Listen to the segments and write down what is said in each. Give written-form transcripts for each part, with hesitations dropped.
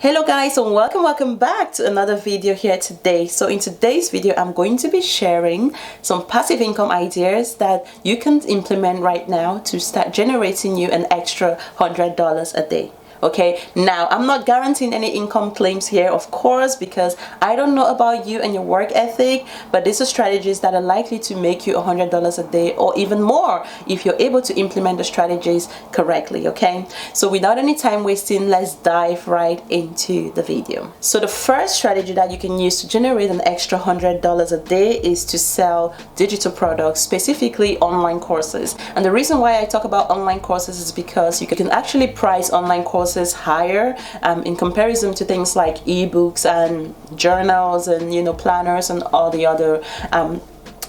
Hello guys, and welcome back to another video here today. So in today's video I'm going to be sharing some passive income ideas that you can implement right now to start generating you an extra $100 a day. Okay, now I'm not guaranteeing any income claims here, of course, because I don't know about you and your work ethic, but these are strategies that are likely to make you $100 a day or even more if you're able to implement the strategies correctly. Okay, so without any time wasting, let's dive right into the video. So the first strategy that you can use to generate an extra $100 a day is to sell digital products, specifically online courses. And the reason why I talk about online courses is because you can actually price online courses higher in comparison to things like ebooks and journals and planners and all the other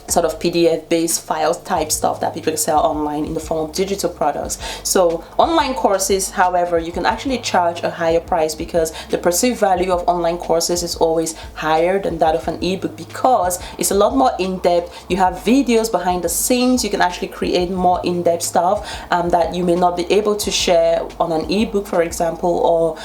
sort of PDF based file type stuff that people sell online in the form of digital products. So online courses, however, you can actually charge a higher price because the perceived value of online courses is always higher than that of an ebook, because it's a lot more in-depth. You have videos behind the scenes. You can actually create more in-depth stuff that you may not be able to share on an ebook, for example, or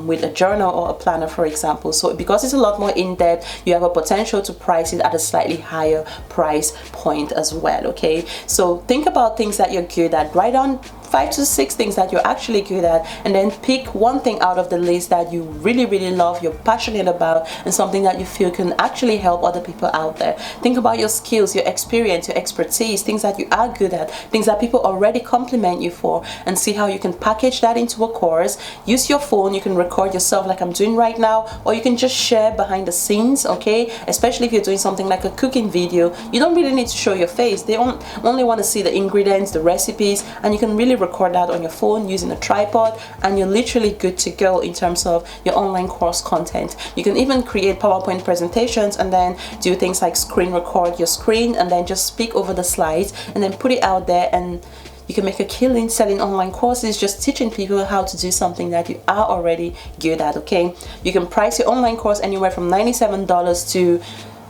with a journal or a planner, for example. So because it's a lot more in-depth, you have a potential to price it at a slightly higher price point as well. Okay, so think about things that you're good at. Write down 5 to 6 things that you're actually good at, and then pick one thing out of the list that you really love, you're passionate about, and something that you feel can actually help other people out there. Think about your skills, your experience, your expertise, things that you are good at, things that people already compliment you for, and see how you can package that into a course. Use your phone. You can record yourself like I'm doing right now, or you can just share behind the scenes. Okay, especially if you're doing something like a cooking video, you don't really need to show your face. They only want to see the ingredients, the recipes, and you can really record that on your phone using a tripod, and you're literally good to go in terms of your online course content. You can even create PowerPoint presentations and then do things like screen record your screen and then just speak over the slides and then put it out there, and you can make a killing selling online courses, just teaching people how to do something that you are already good at. Okay, you can price your online course anywhere from $97 to,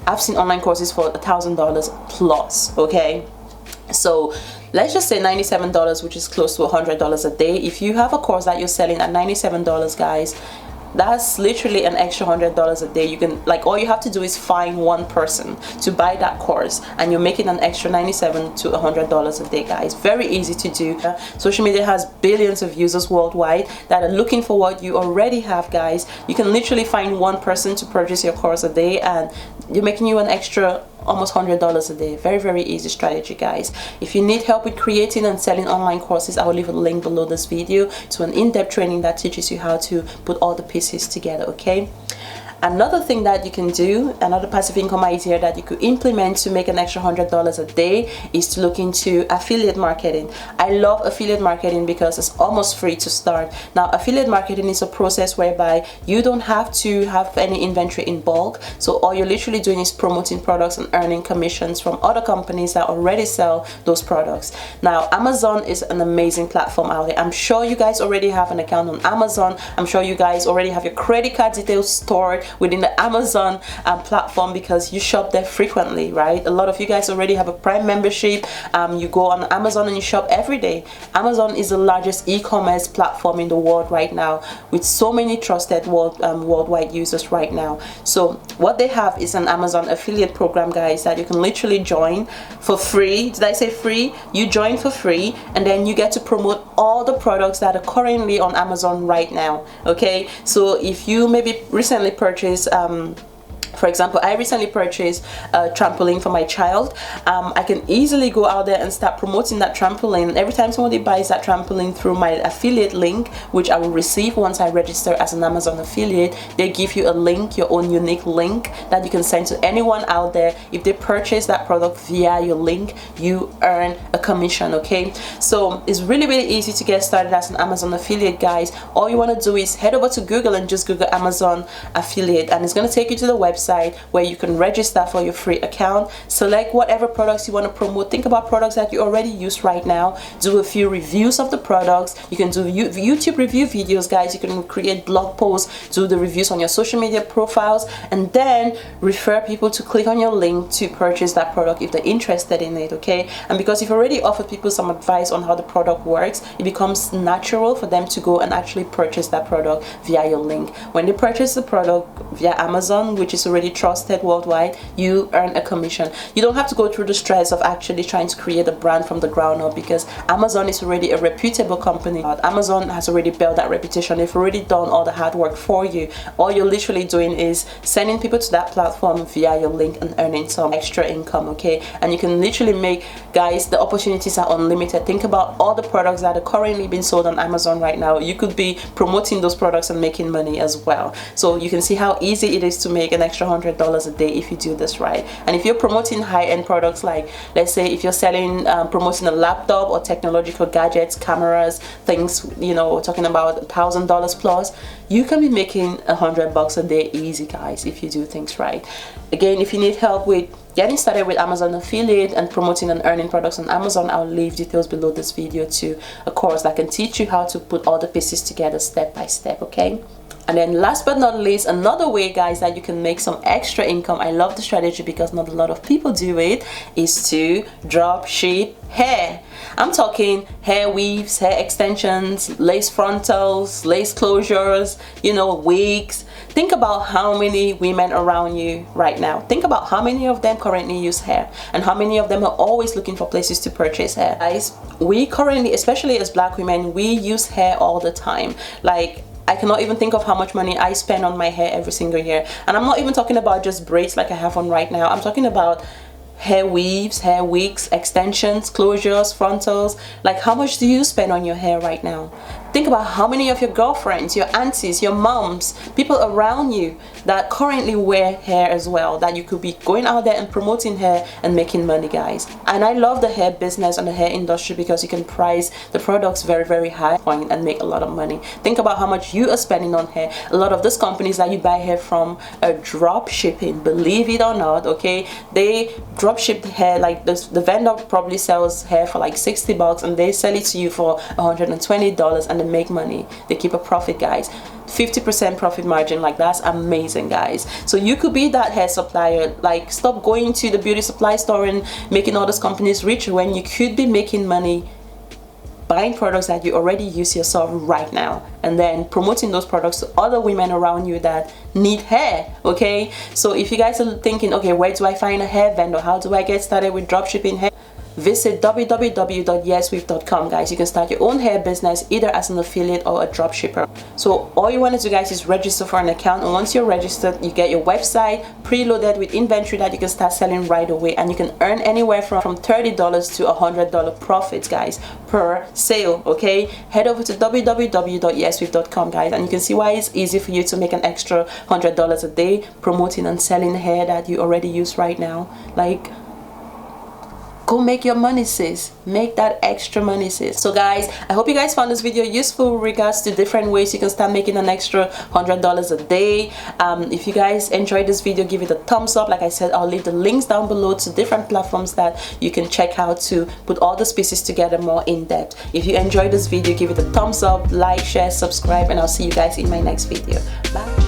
I've seen online courses for $1,000 plus. Okay, so let's just say $97, which is close to $100 a day. If you have a course that you're selling at $97, guys, that's literally an extra $100 a day. You can, like, all you have to do is find one person to buy that course, and you're making an extra $97 to $100 a day, guys. Very easy to do. Social media has billions of users worldwide that are looking for what you already have, guys. You can literally find one person to purchase your course a day, and you're making you an extra almost $100 a day. Very easy strategy, guys. If you need help with creating and selling online courses, I will leave a link below this video to an in-depth training that teaches you how to put all the pieces together. Okay, another thing that you can do, another passive income idea that you could implement to make an extra $100 a day, is to look into affiliate marketing. I love affiliate marketing because it's almost free to start. Now, affiliate marketing is a process whereby you don't have to have any inventory in bulk. So all you're literally doing is promoting products and earning commissions from other companies that already sell those products. Now, Amazon is an amazing platform out there. I'm sure you guys already have an account on Amazon. I'm sure you guys already have your credit card details stored within the Amazon platform because you shop there frequently, right? A lot of you guys already have a Prime membership. You go on Amazon and you shop every day. Amazon is the largest e-commerce platform in the world right now, with so many trusted worldwide users right now. So what they have is an Amazon affiliate program, guys, that you can literally join for free. Did I say free? You join for free, and then you get to promote all the products that are currently on Amazon right now. Okay, so if you maybe recently purchased for example, I recently purchased a trampoline for my child. I can easily go out there and start promoting that trampoline. Every time somebody buys that trampoline through my affiliate link, which I will receive once I register as an Amazon affiliate, they give you a link, your own unique link that you can send to anyone out there. If they purchase that product via your link, you earn a commission. Okay, so it's really easy to get started as an Amazon affiliate, guys. All you want to do is head over to Google and just Google Amazon affiliate, and it's going to take you to the website. website where you can register for your free account, select whatever products you want to promote. Think about products that you already use right now, do a few reviews of the products. You can do YouTube review videos, guys. You can create blog posts, do the reviews on your social media profiles, and then refer people to click on your link to purchase that product if they're interested in it, okay? And because you've already offered people some advice on how the product works, it becomes natural for them to go and actually purchase that product via your link. When they purchase the product via Amazon, which is already trusted worldwide, you earn a commission. You don't have to go through the stress of actually trying to create a brand from the ground up, because Amazon is already a reputable company. Amazon has already built that reputation. They've already done all the hard work for you. All you're literally doing is sending people to that platform via your link and earning some extra income, okay? And you can literally make, guys, the opportunities are unlimited. Think about all the products that are currently being sold on Amazon right now. You could be promoting those products and making money as well. So you can see how easy it is to make an extra $100 a day if you do this right. And if you're promoting high-end products, like let's say if you're selling promoting a laptop or technological gadgets, cameras, things, you know, we're talking about $1,000 plus, you can be making $100 a day easy, guys, if you do things right. Again, if you need help with getting started with Amazon affiliate and promoting and earning products on Amazon, I'll leave details below this video to a course that can teach you how to put all the pieces together step by step, okay? And then last but not least, another way, guys, that you can make some extra income, I love the strategy because not a lot of people do it, is to drop ship hair. I'm talking hair weaves, hair extensions, lace frontals, lace closures, you know, wigs. Think about how many women around you right now. Think about how many of them currently use hair and how many of them are always looking for places to purchase hair. Guys, we currently, especially as black women, we use hair all the time. Like, I cannot even think of how much money I spend on my hair every single year. And I'm not even talking about just braids like I have on right now. I'm talking about hair weaves, hair wigs, extensions, closures, frontals. Like, how much do you spend on your hair right now? Think about how many of your girlfriends, your aunties, your moms, people around you that currently wear hair as well, that you could be going out there and promoting hair and making money, guys. And I love the hair business and the hair industry because you can price the products very, very high and make a lot of money. Think about how much you are spending on hair. A lot of these companies that you buy hair from are drop shipping, believe it or not, okay? They drop ship the hair. Like the vendor probably sells hair for like $60 and they sell it to you for $120 and they make money. They keep a profit, guys. 50% profit margin. Like, that's amazing, guys. So you could be that hair supplier. Like, stop going to the beauty supply store and making all those companies rich when you could be making money buying products that you already use yourself right now and then promoting those products to other women around you that need hair, okay? So if you guys are thinking, okay, where do I find a hair vendor? How do I get started with dropshipping hair? Visit www.yesweave.com, guys. You can start your own hair business either as an affiliate or a dropshipper. So all you want to do, guys, is register for an account, and once you're registered, you get your website preloaded with inventory that you can start selling right away, and you can earn anywhere from $30 to $100 profits, guys, per sale, okay? Head over to www.yesweave.com, guys, and you can see why it's easy for you to make an extra $100 a day promoting and selling hair that you already use right now. Like, go make your money, sis. Make that extra money, sis. So guys, I hope you guys found this video useful with regards to different ways you can start making an extra $100 a day. If you guys enjoyed this video, give it a thumbs up. Like I said, I'll leave the links down below to different platforms that you can check out to put all the pieces together more in depth. If you enjoyed this video, give it a thumbs up, like, share, subscribe, and I'll see you guys in my next video. Bye.